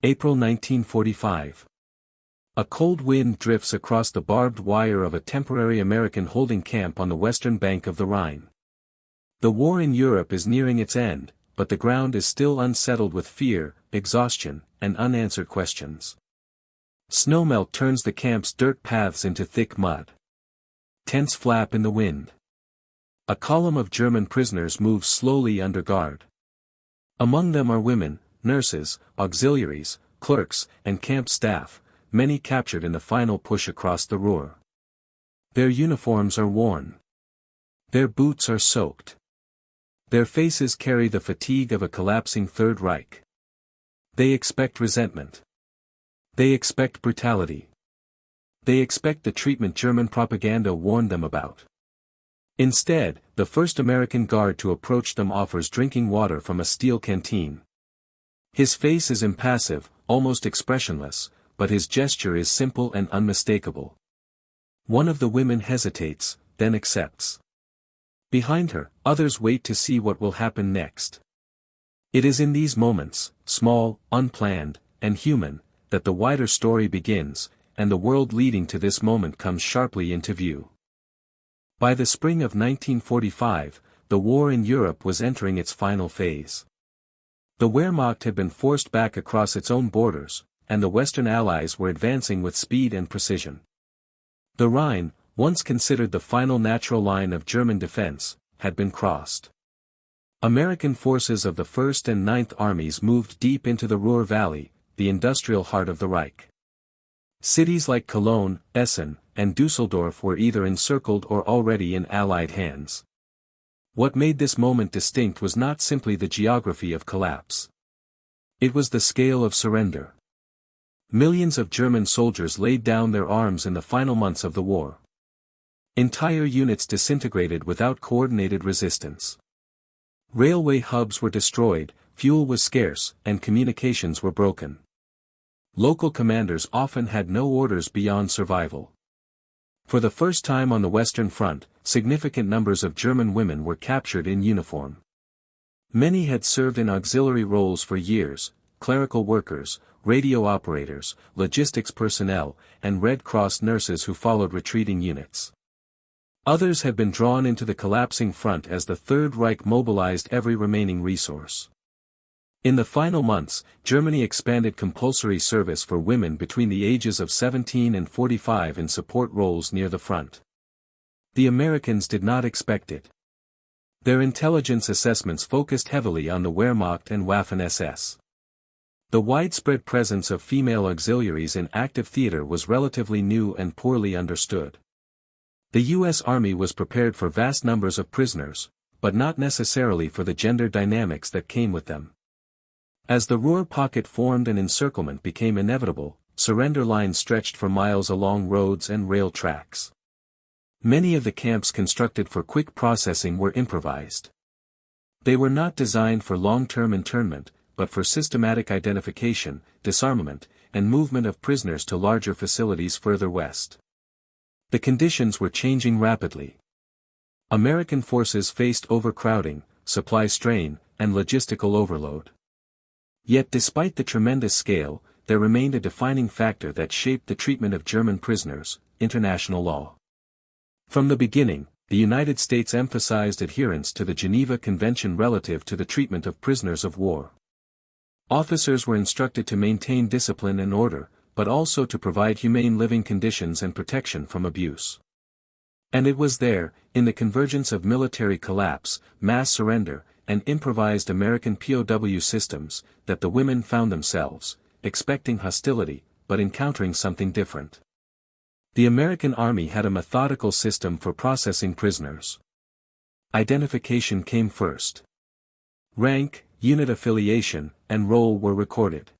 April 1945. A cold wind drifts across the barbed wire of a temporary American holding camp on the western bank of the Rhine. The war in Europe is nearing its end, but the ground is still unsettled with fear, exhaustion, and unanswered questions. Snowmelt turns the camp's dirt paths into thick mud. Tents flap in the wind. A column of German prisoners moves slowly under guard. Among them are women, nurses, auxiliaries, clerks, and camp staff, many captured in the final push across the Ruhr. Their uniforms are worn. Their boots are soaked. Their faces carry the fatigue of a collapsing Third Reich. They expect resentment. They expect brutality. They expect the treatment German propaganda warned them about. Instead, the first American guard to approach them offers drinking water from a steel canteen. His face is impassive, almost expressionless, but his gesture is simple and unmistakable. One of the women hesitates, then accepts. Behind her, others wait to see what will happen next. It is in these moments, small, unplanned, and human, that the wider story begins, and the world leading to this moment comes sharply into view. By the spring of 1945, the war in Europe was entering its final phase. The Wehrmacht had been forced back across its own borders, and the Western Allies were advancing with speed and precision. The Rhine, once considered the final natural line of German defense, had been crossed. American forces of the 1st and 9th Armies moved deep into the Ruhr Valley, the industrial heart of the Reich. Cities like Cologne, Essen, and Düsseldorf were either encircled or already in Allied hands. What made this moment distinct was not simply the geography of collapse. It was the scale of surrender. Millions of German soldiers laid down their arms in the final months of the war. Entire units disintegrated without coordinated resistance. Railway hubs were destroyed, fuel was scarce, and communications were broken. Local commanders often had no orders beyond survival. For the first time on the Western Front, significant numbers of German women were captured in uniform. Many had served in auxiliary roles for years: clerical workers, radio operators, logistics personnel, and Red Cross nurses who followed retreating units. Others had been drawn into the collapsing front as the Third Reich mobilized every remaining resource. In the final months, Germany expanded compulsory service for women between the ages of 17 and 45 in support roles near the front. The Americans did not expect it. Their intelligence assessments focused heavily on the Wehrmacht and Waffen-SS. The widespread presence of female auxiliaries in active theater was relatively new and poorly understood. The U.S. Army was prepared for vast numbers of prisoners, but not necessarily for the gender dynamics that came with them. As the Ruhr pocket formed and encirclement became inevitable, surrender lines stretched for miles along roads and rail tracks. Many of the camps constructed for quick processing were improvised. They were not designed for long-term internment, but for systematic identification, disarmament, and movement of prisoners to larger facilities further west. The conditions were changing rapidly. American forces faced overcrowding, supply strain, and logistical overload. Yet despite the tremendous scale, there remained a defining factor that shaped the treatment of German prisoners: international law. From the beginning, the United States emphasized adherence to the Geneva Convention relative to the treatment of prisoners of war. Officers were instructed to maintain discipline and order, but also to provide humane living conditions and protection from abuse. And it was there, in the convergence of military collapse, mass surrender, and improvised American POW systems, that the women found themselves, expecting hostility, but encountering something different. The American Army had a methodical system for processing prisoners. Identification came first. Rank, unit affiliation, and role were recorded.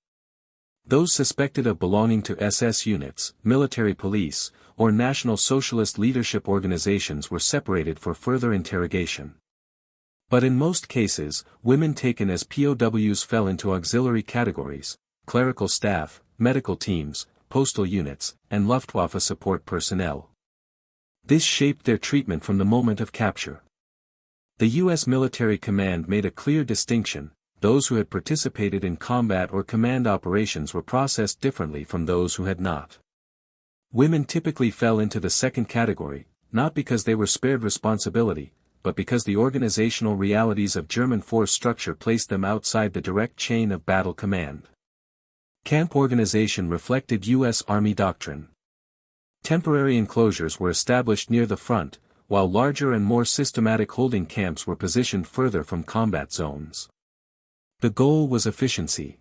Those suspected of belonging to SS units, military police, or National Socialist leadership organizations were separated for further interrogation. But in most cases, women taken as POWs fell into auxiliary categories: clerical staff, medical teams, postal units, and Luftwaffe support personnel. This shaped their treatment from the moment of capture. The U.S. military command made a clear distinction: those who had participated in combat or command operations were processed differently from those who had not. Women typically fell into the second category, not because they were spared responsibility, but because the organizational realities of German force structure placed them outside the direct chain of battle command. Camp organization reflected U.S. Army doctrine. Temporary enclosures were established near the front, while larger and more systematic holding camps were positioned further from combat zones. The goal was efficiency.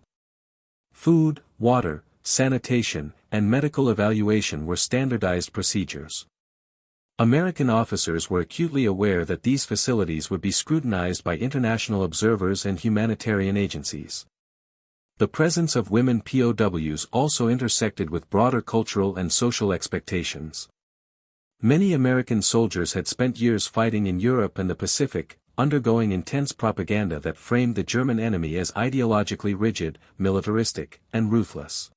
Food, water, sanitation, and medical evaluation were standardized procedures. American officers were acutely aware that these facilities would be scrutinized by international observers and humanitarian agencies. The presence of women POWs also intersected with broader cultural and social expectations. Many American soldiers had spent years fighting in Europe and the Pacific, undergoing intense propaganda that framed the German enemy as ideologically rigid, militaristic, and ruthless.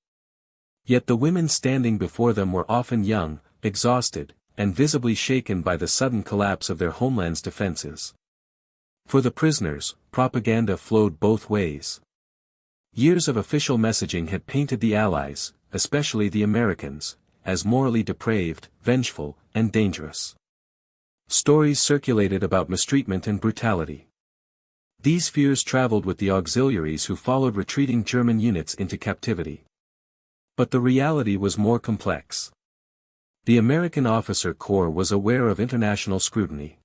Yet the women standing before them were often young, exhausted, and visibly shaken by the sudden collapse of their homeland's defenses. For the prisoners, propaganda flowed both ways. Years of official messaging had painted the Allies, especially the Americans, as morally depraved, vengeful, and dangerous. Stories circulated about mistreatment and brutality. These fears traveled with the auxiliaries who followed retreating German units into captivity. But the reality was more complex. The American officer corps was aware of international scrutiny.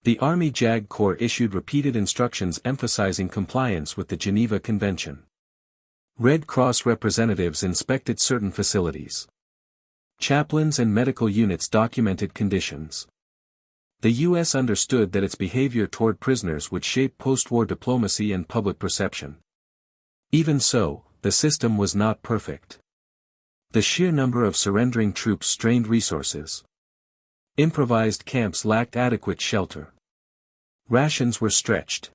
The Army JAG Corps issued repeated instructions emphasizing compliance with the Geneva Convention. Red Cross representatives inspected certain facilities. Chaplains and medical units documented conditions. The U.S. understood that its behavior toward prisoners would shape post-war diplomacy and public perception. Even so, the system was not perfect. The sheer number of surrendering troops strained resources. Improvised camps lacked adequate shelter. Rations were stretched.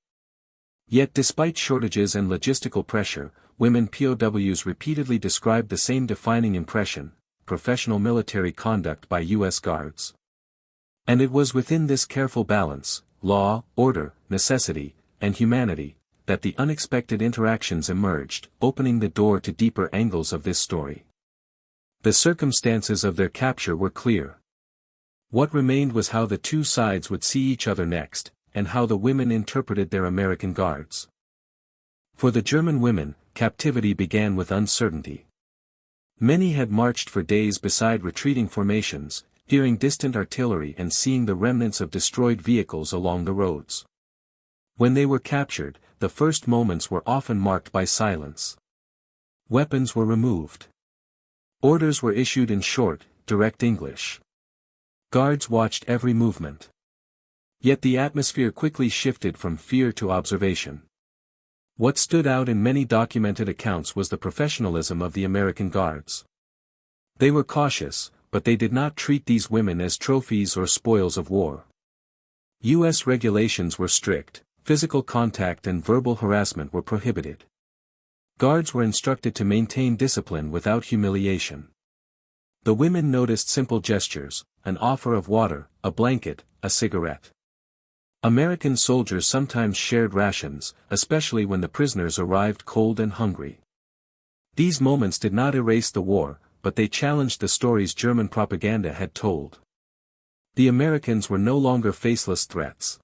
Yet despite shortages and logistical pressure, women POWs repeatedly described the same defining impression: professional military conduct by U.S. guards. And it was within this careful balance, law, order, necessity, and humanity, that the unexpected interactions emerged, opening the door to deeper angles of this story. The circumstances of their capture were clear. What remained was how the two sides would see each other next, and how the women interpreted their American guards. For the German women, captivity began with uncertainty. Many had marched for days beside retreating formations, hearing distant artillery and seeing the remnants of destroyed vehicles along the roads. When they were captured, the first moments were often marked by silence. Weapons were removed. Orders were issued in short, direct English. Guards watched every movement. Yet the atmosphere quickly shifted from fear to observation. What stood out in many documented accounts was the professionalism of the American guards. They were cautious, but they did not treat these women as trophies or spoils of war. U.S. regulations were strict, physical contact and verbal harassment were prohibited. Guards were instructed to maintain discipline without humiliation. The women noticed simple gestures: an offer of water, a blanket, a cigarette. American soldiers sometimes shared rations, especially when the prisoners arrived cold and hungry. These moments did not erase the war, but they challenged the stories German propaganda had told. The Americans were no longer faceless threats.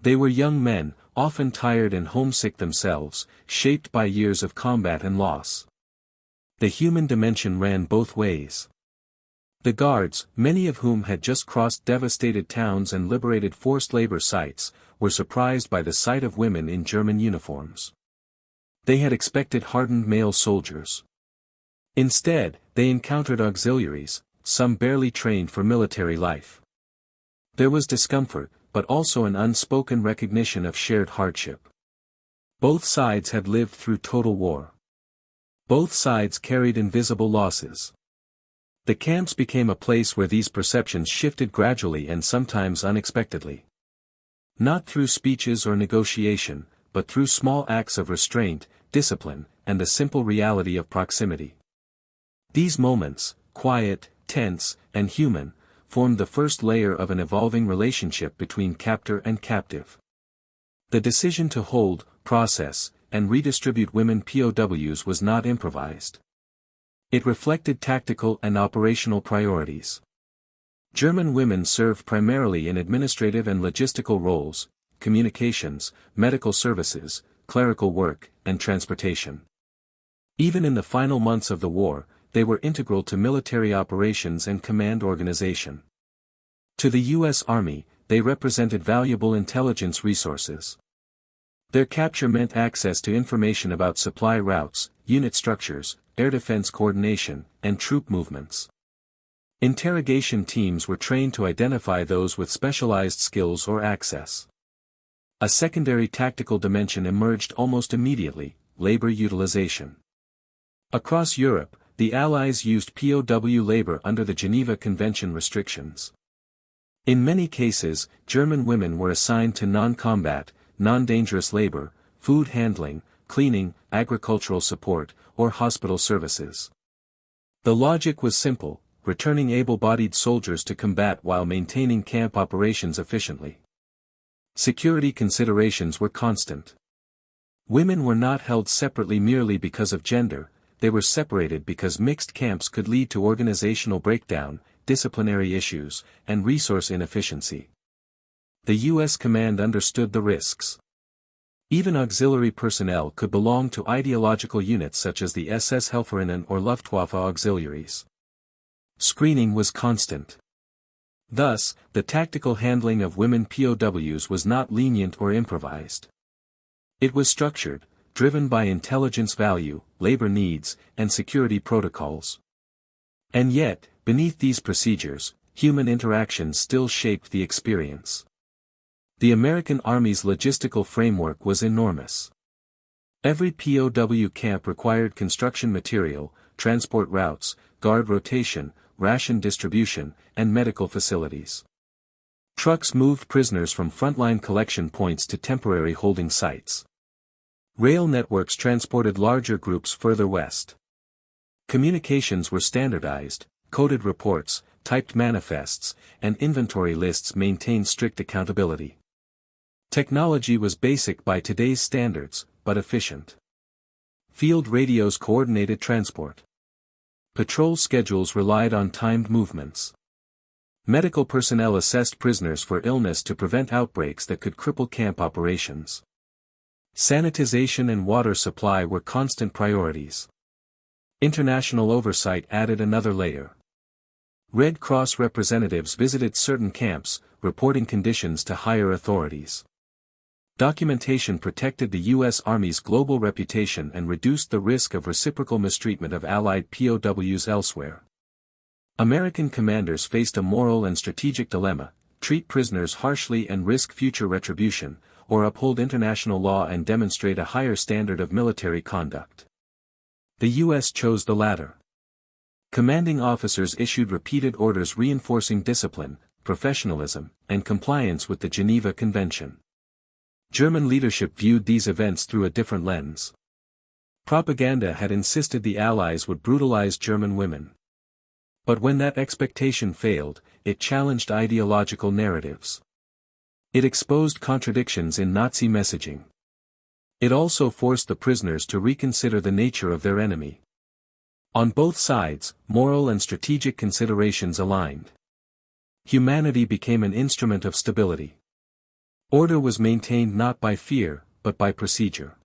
They were young men, often tired and homesick themselves, shaped by years of combat and loss. The human dimension ran both ways. The guards, many of whom had just crossed devastated towns and liberated forced labor sites, were surprised by the sight of women in German uniforms. They had expected hardened male soldiers. Instead, they encountered auxiliaries, some barely trained for military life. There was discomfort, but also an unspoken recognition of shared hardship. Both sides had lived through total war. Both sides carried invisible losses. The camps became a place where these perceptions shifted gradually and sometimes unexpectedly. Not through speeches or negotiation, but through small acts of restraint, discipline, and the simple reality of proximity. These moments, quiet, tense, and human, formed the first layer of an evolving relationship between captor and captive. The decision to hold, process, and redistribute women POWs was not improvised. It reflected tactical and operational priorities. German women served primarily in administrative and logistical roles, communications, medical services, clerical work, and transportation. Even in the final months of the war, they were integral to military operations and command organization. To the U.S. Army, they represented valuable intelligence resources. Their capture meant access to information about supply routes, unit structures, air defense coordination, and troop movements. Interrogation teams were trained to identify those with specialized skills or access. A secondary tactical dimension emerged almost immediately: labor utilization. Across Europe, the Allies used POW labor under the Geneva Convention restrictions. In many cases, German women were assigned to non-combat, non-dangerous labor, food handling, cleaning, agricultural support, or hospital services. The logic was simple: returning able-bodied soldiers to combat while maintaining camp operations efficiently. Security considerations were constant. Women were not held separately merely because of gender, they were separated because mixed camps could lead to organizational breakdown, disciplinary issues, and resource inefficiency. The U.S. command understood the risks. Even auxiliary personnel could belong to ideological units such as the SS Helferinnen or Luftwaffe auxiliaries. Screening was constant. Thus, the tactical handling of women POWs was not lenient or improvised. It was structured, driven by intelligence value, labor needs, and security protocols. And yet, beneath these procedures, human interaction still shaped the experience. The American Army's logistical framework was enormous. Every POW camp required construction material, transport routes, guard rotation, ration distribution, and medical facilities. Trucks moved prisoners from frontline collection points to temporary holding sites. Rail networks transported larger groups further west. Communications were standardized, coded reports, typed manifests, and inventory lists maintained strict accountability. Technology was basic by today's standards, but efficient. Field radios coordinated transport. Patrol schedules relied on timed movements. Medical personnel assessed prisoners for illness to prevent outbreaks that could cripple camp operations. Sanitization and water supply were constant priorities. International oversight added another layer. Red Cross representatives visited certain camps, reporting conditions to higher authorities. Documentation protected the U.S. Army's global reputation and reduced the risk of reciprocal mistreatment of Allied POWs elsewhere. American commanders faced a moral and strategic dilemma: treat prisoners harshly and risk future retribution, or uphold international law and demonstrate a higher standard of military conduct. The U.S. chose the latter. Commanding officers issued repeated orders reinforcing discipline, professionalism, and compliance with the Geneva Convention. German leadership viewed these events through a different lens. Propaganda had insisted the Allies would brutalize German women. But when that expectation failed, it challenged ideological narratives. It exposed contradictions in Nazi messaging. It also forced the prisoners to reconsider the nature of their enemy. On both sides, moral and strategic considerations aligned. Humanity became an instrument of stability. Order was maintained not by fear, but by procedure.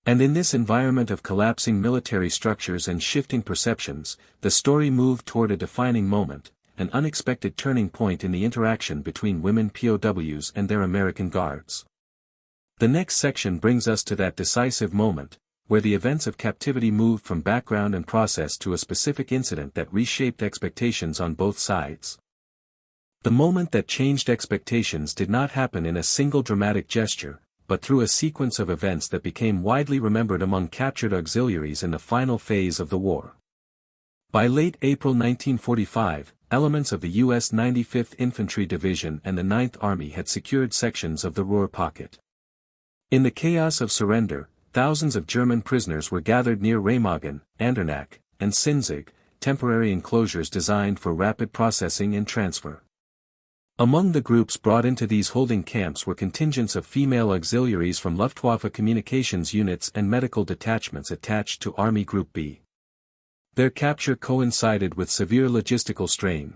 And in this environment of collapsing military structures and shifting perceptions, the story moved toward a defining moment, an unexpected turning point in the interaction between women POWs and their American guards. The next section brings us to that decisive moment, where the events of captivity moved from background and process to a specific incident that reshaped expectations on both sides. The moment that changed expectations did not happen in a single dramatic gesture, but through a sequence of events that became widely remembered among captured auxiliaries in the final phase of the war. By late April 1945, elements of the U.S. 95th Infantry Division and the 9th Army had secured sections of the Ruhr Pocket. In the chaos of surrender, thousands of German prisoners were gathered near Remagen, Andernach, and Sinzig, temporary enclosures designed for rapid processing and transfer. Among the groups brought into these holding camps were contingents of female auxiliaries from Luftwaffe communications units and medical detachments attached to Army Group B. Their capture coincided with severe logistical strain.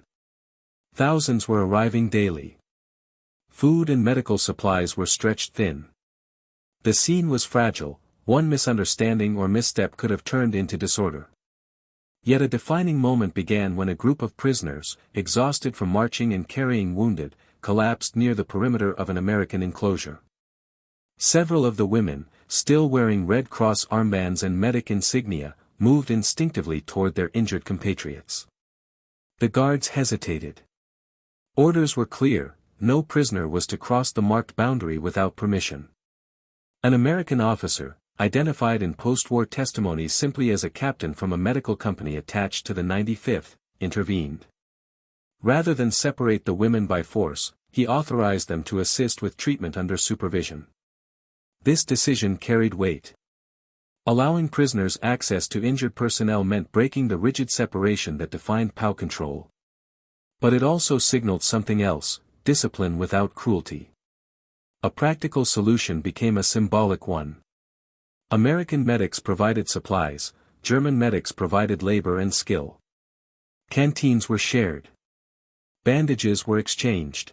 Thousands were arriving daily. Food and medical supplies were stretched thin. The scene was fragile, one misunderstanding or misstep could have turned into disorder. Yet a defining moment began when a group of prisoners, exhausted from marching and carrying wounded, collapsed near the perimeter of an American enclosure. Several of the women, still wearing Red Cross armbands and medic insignia, moved instinctively toward their injured compatriots. The guards hesitated. Orders were clear: no prisoner was to cross the marked boundary without permission. An American officer, identified in post-war testimonies simply as a captain from a medical company attached to the 95th, intervened. Rather than separate the women by force, he authorized them to assist with treatment under supervision. This decision carried weight. Allowing prisoners access to injured personnel meant breaking the rigid separation that defined POW control. But it also signaled something else: discipline without cruelty. A practical solution became a symbolic one. American medics provided supplies, German medics provided labor and skill. Canteens were shared. Bandages were exchanged.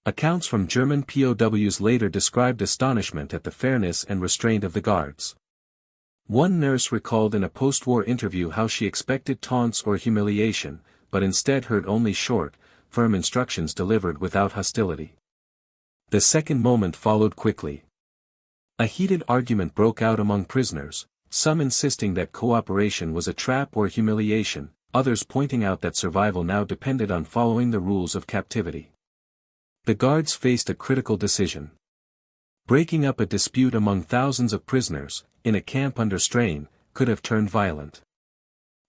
Accounts from German POWs later described astonishment at the fairness and restraint of the guards. One nurse recalled in a post-war interview how she expected taunts or humiliation, but instead heard only short, firm instructions delivered without hostility. The second moment followed quickly. A heated argument broke out among prisoners, some insisting that cooperation was a trap or humiliation, others pointing out that survival now depended on following the rules of captivity. The guards faced a critical decision. Breaking up a dispute among thousands of prisoners, in a camp under strain, could have turned violent.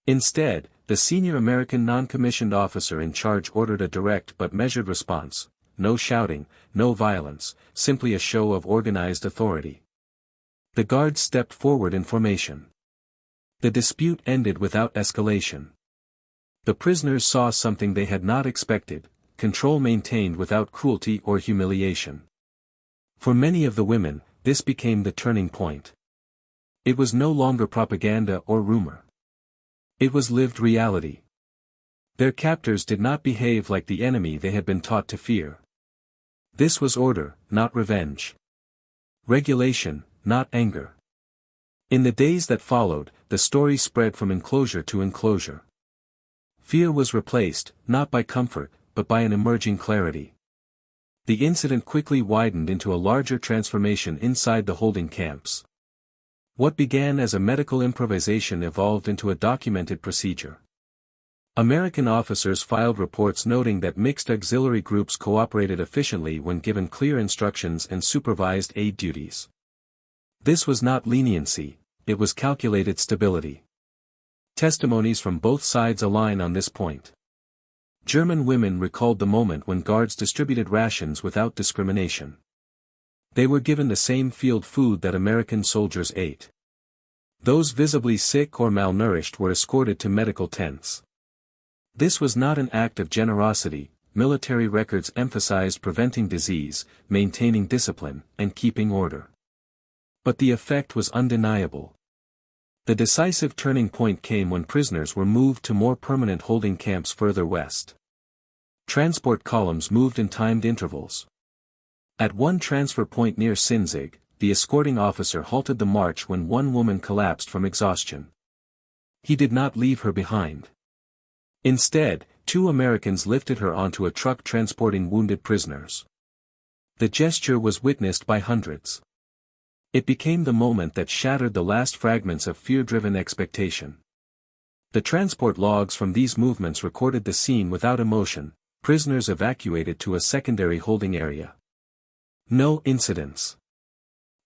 Instead, the senior American non-commissioned officer in charge ordered a direct but measured response: no shouting, no violence, simply a show of organized authority. The guards stepped forward in formation. The dispute ended without escalation. The prisoners saw something they had not expected: control maintained without cruelty or humiliation. For many of the women, this became the turning point. It was no longer propaganda or rumor. It was lived reality. Their captors did not behave like the enemy they had been taught to fear. This was order, not revenge. Regulation, not anger. In the days that followed, the story spread from enclosure to enclosure. Fear was replaced, not by comfort, but by an emerging clarity. The incident quickly widened into a larger transformation inside the holding camps. What began as a medical improvisation evolved into a documented procedure. American officers filed reports noting that mixed auxiliary groups cooperated efficiently when given clear instructions and supervised aid duties. This was not leniency, it was calculated stability. Testimonies from both sides align on this point. German women recalled the moment when guards distributed rations without discrimination. They were given the same field food that American soldiers ate. Those visibly sick or malnourished were escorted to medical tents. This was not an act of generosity. Military records emphasized preventing disease, maintaining discipline, and keeping order. But the effect was undeniable. The decisive turning point came when prisoners were moved to more permanent holding camps further west. Transport columns moved in timed intervals. At one transfer point near Sinzig, the escorting officer halted the march when one woman collapsed from exhaustion. He did not leave her behind. Instead, 2 Americans lifted her onto a truck transporting wounded prisoners. The gesture was witnessed by hundreds. It became the moment that shattered the last fragments of fear-driven expectation. The transport logs from these movements recorded the scene without emotion: prisoners evacuated to a secondary holding area. No incidents.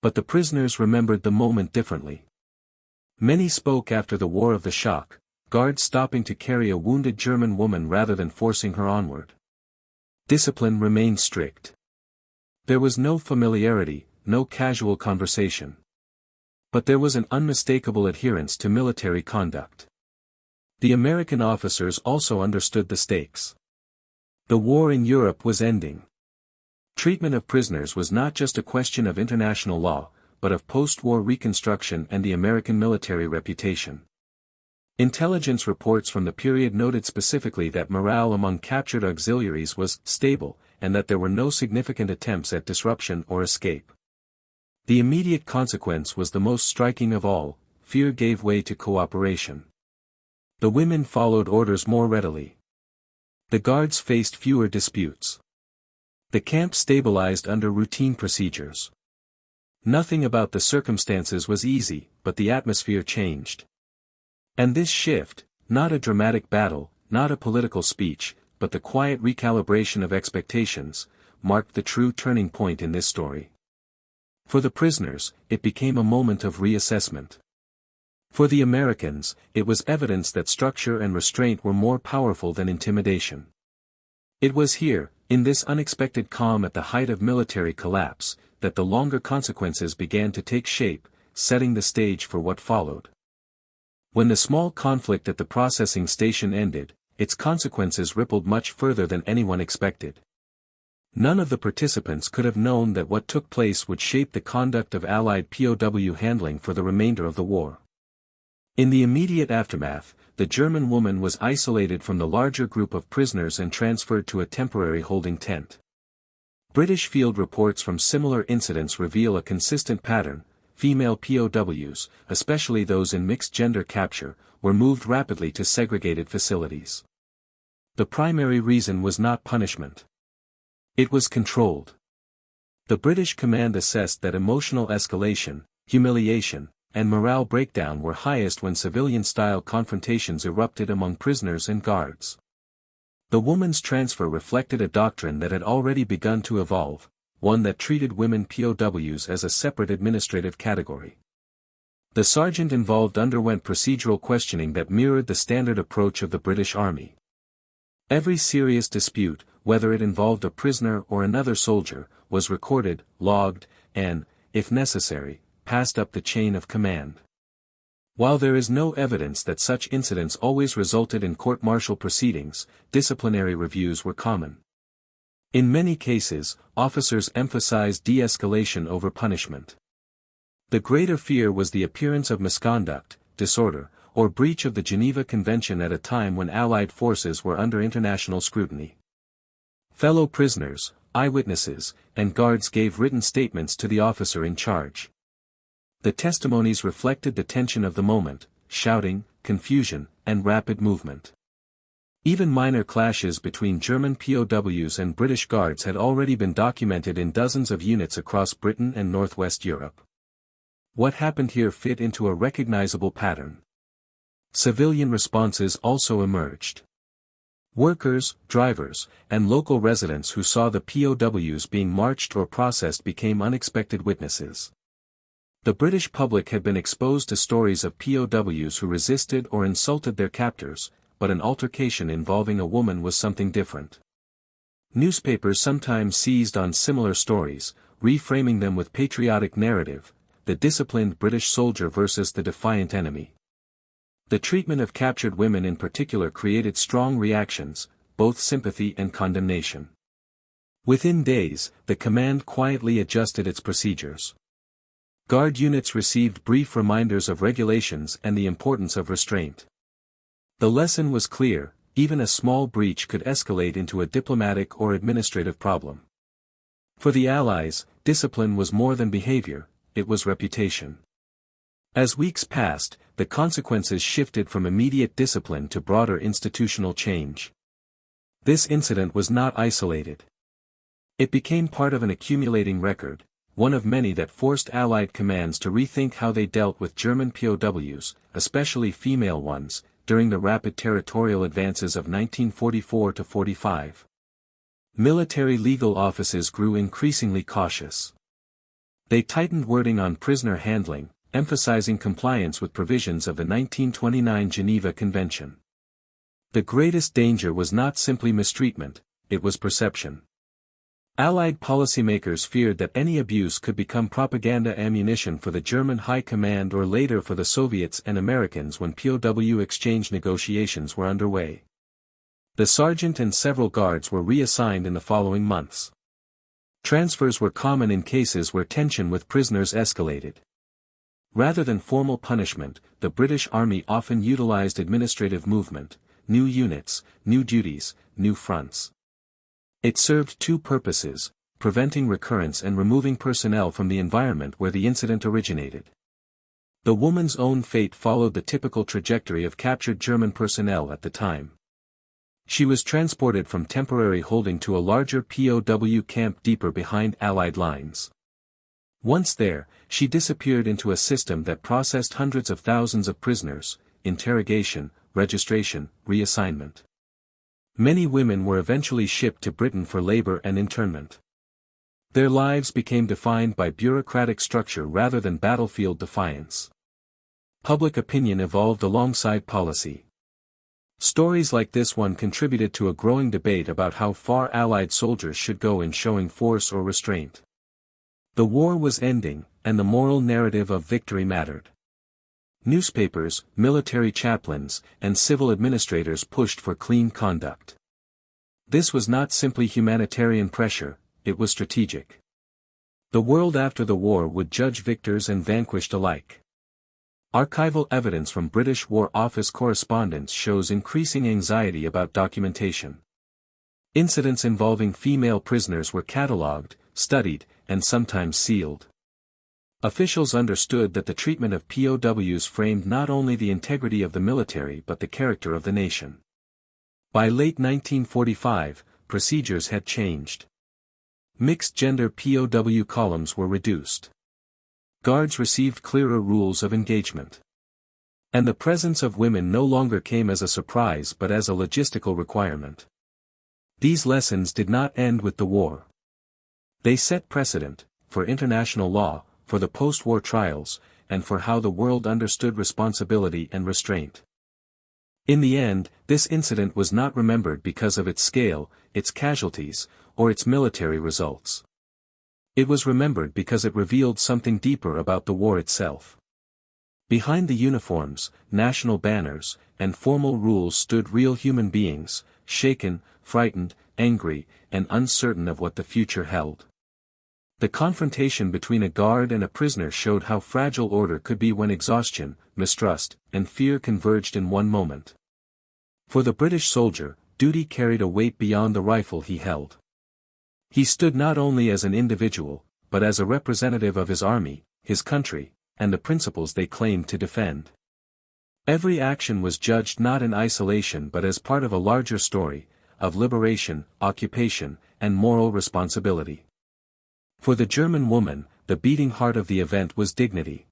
But the prisoners remembered the moment differently. Many spoke after the War of the Shock, guards stopping to carry a wounded German woman rather than forcing her onward. Discipline remained strict. There was no familiarity, no casual conversation. But there was an unmistakable adherence to military conduct. The American officers also understood the stakes. The war in Europe was ending. Treatment of prisoners was not just a question of international law, but of post-war reconstruction and the American military reputation. Intelligence reports from the period noted specifically that morale among captured auxiliaries was stable, and that there were no significant attempts at disruption or escape. The immediate consequence was the most striking of all: fear gave way to cooperation. The women followed orders more readily. The guards faced fewer disputes. The camp stabilized under routine procedures. Nothing about the circumstances was easy, but the atmosphere changed. And this shift, not a dramatic battle, not a political speech, but the quiet recalibration of expectations, marked the true turning point in this story. For the prisoners, it became a moment of reassessment. For the Americans, it was evidence that structure and restraint were more powerful than intimidation. It was here, in this unexpected calm at the height of military collapse, that the longer consequences began to take shape, setting the stage for what followed. When the small conflict at the processing station ended, its consequences rippled much further than anyone expected. None of the participants could have known that what took place would shape the conduct of Allied POW handling for the remainder of the war. In the immediate aftermath, the German woman was isolated from the larger group of prisoners and transferred to a temporary holding tent. British field reports from similar incidents reveal a consistent pattern: female POWs, especially those in mixed-gender capture, were moved rapidly to segregated facilities. The primary reason was not punishment. It was controlled. The British command assessed that emotional escalation, humiliation, and morale breakdown were highest when civilian-style confrontations erupted among prisoners and guards. The woman's transfer reflected a doctrine that had already begun to evolve, one that treated women POWs as a separate administrative category. The sergeant involved underwent procedural questioning that mirrored the standard approach of the British Army. Every serious dispute, whether it involved a prisoner or another soldier, was recorded, logged, and, if necessary, passed up the chain of command. While there is no evidence that such incidents always resulted in court-martial proceedings, disciplinary reviews were common. In many cases, officers emphasized de-escalation over punishment. The greater fear was the appearance of misconduct, disorder, or breach of the Geneva Convention at a time when Allied forces were under international scrutiny. Fellow prisoners, eyewitnesses, and guards gave written statements to the officer in charge. The testimonies reflected the tension of the moment: shouting, confusion, and rapid movement. Even minor clashes between German POWs and British guards had already been documented in dozens of units across Britain and Northwest Europe. What happened here fit into a recognizable pattern. Civilian responses also emerged. Workers, drivers, and local residents who saw the POWs being marched or processed became unexpected witnesses. The British public had been exposed to stories of POWs who resisted or insulted their captors, but an altercation involving a woman was something different. Newspapers sometimes seized on similar stories, reframing them with patriotic narrative: the disciplined British soldier versus the defiant enemy. The treatment of captured women in particular created strong reactions, both sympathy and condemnation. Within days, the command quietly adjusted its procedures. Guard units received brief reminders of regulations and the importance of restraint. The lesson was clear: even a small breach could escalate into a diplomatic or administrative problem. For the Allies, discipline was more than behavior, it was reputation. As weeks passed, the consequences shifted from immediate discipline to broader institutional change. This incident was not isolated. It became part of an accumulating record, one of many that forced Allied commands to rethink how they dealt with German POWs, especially female ones, during the rapid territorial advances of 1944–45. Military legal offices grew increasingly cautious. They tightened wording on prisoner handling, emphasizing compliance with provisions of the 1929 Geneva Convention. The greatest danger was not simply mistreatment, it was perception. Allied policymakers feared that any abuse could become propaganda ammunition for the German High Command or later for the Soviets and Americans when POW exchange negotiations were underway. The sergeant and several guards were reassigned in the following months. Transfers were common in cases where tension with prisoners escalated. Rather than formal punishment, the British Army often utilized administrative movement, new units, new duties, new fronts. It served two purposes: preventing recurrence and removing personnel from the environment where the incident originated. The woman's own fate followed the typical trajectory of captured German personnel at the time. She was transported from temporary holding to a larger POW camp deeper behind Allied lines. Once there, she disappeared into a system that processed hundreds of thousands of prisoners: interrogation, registration, reassignment. Many women were eventually shipped to Britain for labor and internment. Their lives became defined by bureaucratic structure rather than battlefield defiance. Public opinion evolved alongside policy. Stories like this one contributed to a growing debate about how far Allied soldiers should go in showing force or restraint. The war was ending, and the moral narrative of victory mattered. Newspapers, military chaplains, and civil administrators pushed for clean conduct. This was not simply humanitarian pressure, it was strategic. The world after the war would judge victors and vanquished alike. Archival evidence from British War Office correspondence shows increasing anxiety about documentation. Incidents involving female prisoners were catalogued, studied, and sometimes sealed. Officials understood that the treatment of POWs framed not only the integrity of the military but the character of the nation. By late 1945, procedures had changed. Mixed-gender POW columns were reduced. Guards received clearer rules of engagement. And the presence of women no longer came as a surprise but as a logistical requirement. These lessons did not end with the war. They set precedent, for international law, for the post-war trials, and for how the world understood responsibility and restraint. In the end, this incident was not remembered because of its scale, its casualties, or its military results. It was remembered because it revealed something deeper about the war itself. Behind the uniforms, national banners, and formal rules stood real human beings, shaken, frightened, angry, and uncertain of what the future held. The confrontation between a guard and a prisoner showed how fragile order could be when exhaustion, mistrust, and fear converged in one moment. For the British soldier, duty carried a weight beyond the rifle he held. He stood not only as an individual, but as a representative of his army, his country, and the principles they claimed to defend. Every action was judged not in isolation but as part of a larger story, of liberation, occupation, and moral responsibility. For the German woman, the beating heart of the event was dignity.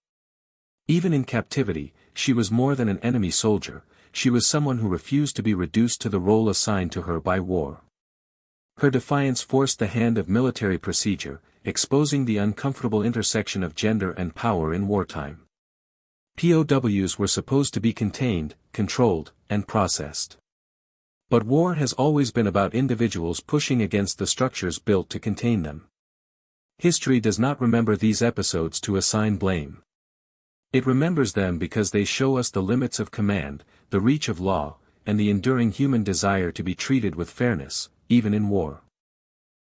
Even in captivity, she was more than an enemy soldier, she was someone who refused to be reduced to the role assigned to her by war. Her defiance forced the hand of military procedure, exposing the uncomfortable intersection of gender and power in wartime. POWs were supposed to be contained, controlled, and processed. But war has always been about individuals pushing against the structures built to contain them. History does not remember these episodes to assign blame. It remembers them because they show us the limits of command, the reach of law, and the enduring human desire to be treated with fairness, even in war.